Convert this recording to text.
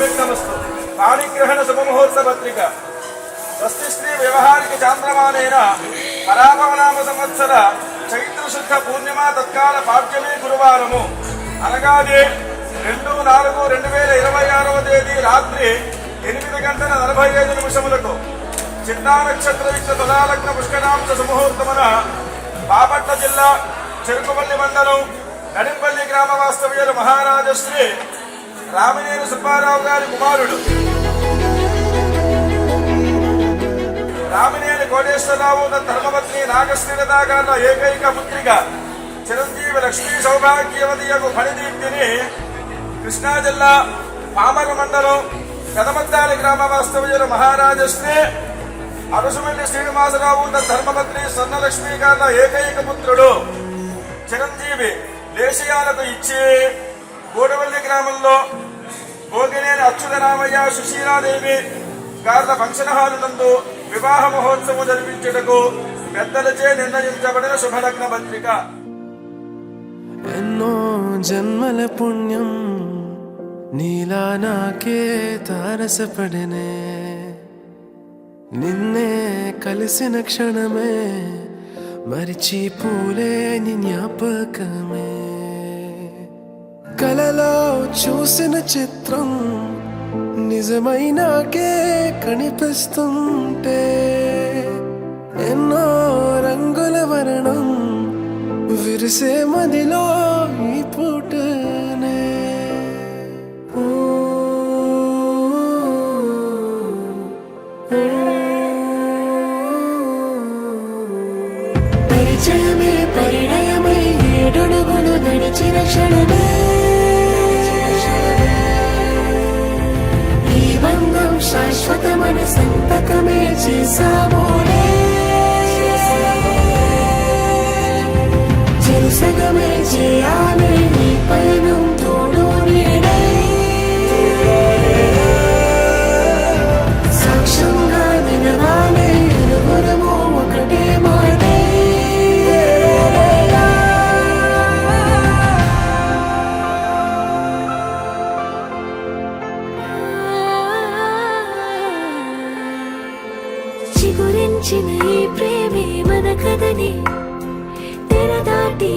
వ్యక్తమస్తు పాణిగ్రహణ శుభముహూర్త పత్రిక స్వస్తి శ్రీ వ్యవహారిక చాంద్రమానేన పరాభవనామ సంవత్సర చైత్ర శుద్ధ పూర్ణిమ తత్కాల పాఠ్యమే గురువారము అనగానే 2/4/2026 తేదీ రాత్రి 8:45 చిత్తా నక్షత్ర యుక్త తులాలగ్న పుష్కరాంశ సుముహూర్తమున బాపట్ల జిల్లా చెరుకుపల్లి మండలం నడింపల్లి గ్రామ వాస్తవ్యులు మహారాజశ్రీ రామినేని సుబ్బారావు గారి కుమారుడు రామినేని కోటేశ్వరరావు ధర్మపత్ని నాగశ్రీలతా గారుల ఏకైక పుత్రిక చిరంజీవి లక్ష్మీ సౌభాగ్యవతియకు ఫణిదీప్తిని కృష్ణా జిల్లా పామర మండలం పెదమద్దాలి గ్రామ వాస్తవ్యులు మహారాజశ్రీ అరసుమల్లి శ్రీనివాసరావు ధర్మపత్ని స్వర్ణలక్ష్మి గారుల ఏకైక పుత్రుడు చిరంజీవి దేశీయాలకు ఇచ్చి గూడవల్లి గ్రామంలో భోగినేని అచ్యుతరామయ్య సుశీలాదేవి గారుల ఫంక్షన్ హాలు నందు వివాహ మహోత్సవం జరిపించుటకు పెద్దలచే నిర్ణయించబడిన శుభలగ్న పత్రిక. ఎన్నో జన్మల పుణ్యం నీలా నాకే తారసపడనే నిన్నే కలిసిన క్షణమే మరిచిపోలేని జ్ఞాపకమే కలలో చూసిన చిత్రం నిజమైనాకే కనిపిస్తుంటే ఎన్నో రంగుల వర్ణం విరిసే మదిలో ఈ పూటనే పరిచయమే పరిణయమై 7 అడుగులు నడిచిన క్షణమే ఈ బంధం శాశ్వతమైన సంతకమే చేసామోలే చెరుసగమే చేయాలి ఈ పయనం తోడు నీడై సాక్ష్యంగా నిలవాలి ఇరువురము ఒకటే మాటే చిగురించిన ఈ ప్రేమే మన కథని తెరదాటి